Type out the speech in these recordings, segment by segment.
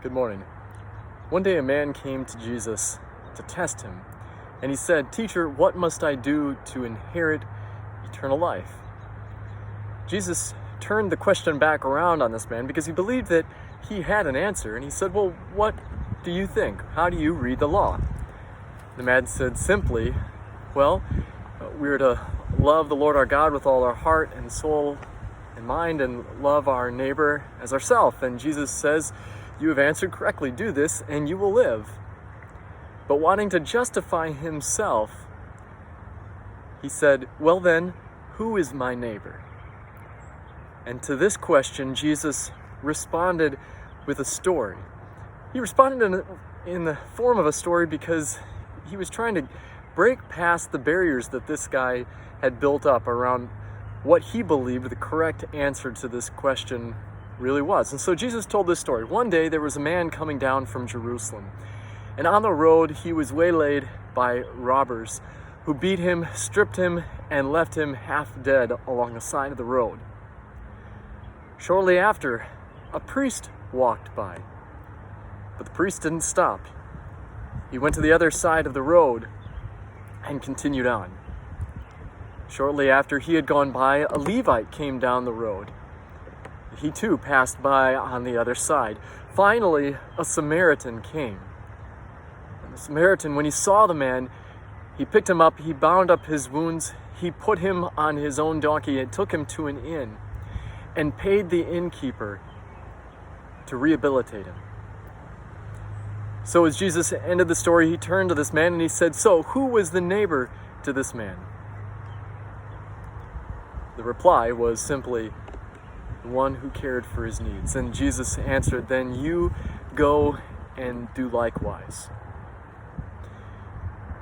Good morning. One day a man came to Jesus to test him, and he said, "Teacher, what must I do to inherit eternal life?" Jesus turned the question back around on this man because he believed that he had an answer, and he said, "Well, what do you think? How do you read the law?" The man said simply, "Well, we're to love the Lord our God with all our heart and soul and mind, and love our neighbor as ourselves." And Jesus says, "You have answered correctly. Do this and you will live." But wanting to justify himself, he said, "Well then, who is my neighbor?" And to this question, Jesus responded with a story. He responded in the form of a story because he was trying to break past the barriers that this guy had built up around what he believed the correct answer to this question really was. And so Jesus told this story. One day there was a man coming down from Jerusalem, and on the road he was waylaid by robbers who beat him, stripped him, and left him half dead along the side of the road. Shortly after, a priest walked by, but the priest didn't stop. He went to the other side of the road and continued on. Shortly after he had gone by, a Levite came down the road. He too passed by on the other side. Finally, a Samaritan came. And the Samaritan, when he saw the man, he picked him up, he bound up his wounds, he put him on his own donkey and took him to an inn and paid the innkeeper to rehabilitate him. So as Jesus ended the story, he turned to this man and he said, "So who was the neighbor to this man?" The reply was simply, "The one who cared for his needs." And Jesus answered, "Then you go and do likewise."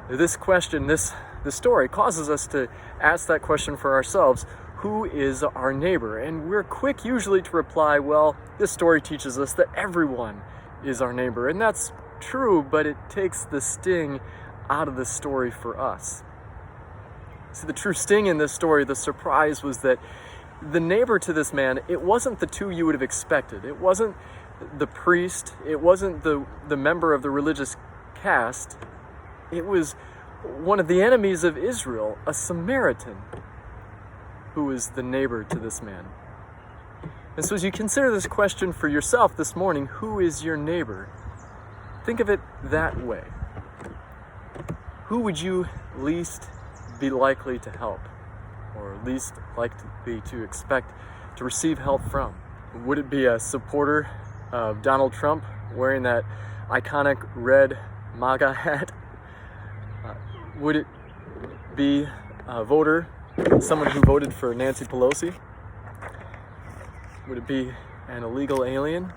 This question, this story causes us to ask that question for ourselves. Who is our neighbor? And we're quick usually to reply, well, this story teaches us that everyone is our neighbor. And that's true, but it takes the sting out of the story for us. See, the true sting in this story, the surprise, was that the neighbor to this man, it wasn't the two you would have expected. It wasn't the priest. It wasn't the member of the religious caste. It was one of the enemies of Israel, a Samaritan, who was the neighbor to this man. And so as you consider this question for yourself this morning, who is your neighbor? Think of it that way. Who would you least be likely to help, or least likely to expect to receive help from? Would it be a supporter of Donald Trump wearing that iconic red MAGA hat? Would it be a voter, someone who voted for Nancy Pelosi? Would it be an illegal alien?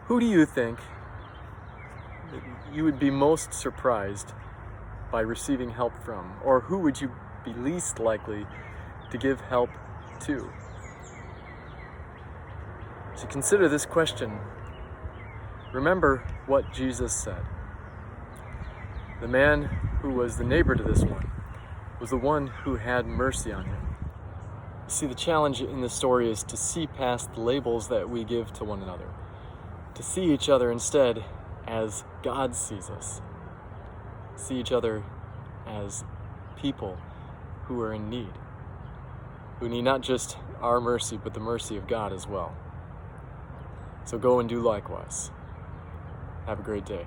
Who do you think you would be most surprised by receiving help from? Or who would you be least likely to give help to? As you consider this question, remember what Jesus said. The man who was the neighbor to this one was the one who had mercy on him. You see, the challenge in this story is to see past the labels that we give to one another, to see each other instead as God sees us, see each other as people who are in need, who need not just our mercy, but the mercy of God as well. So go and do likewise. Have a great day.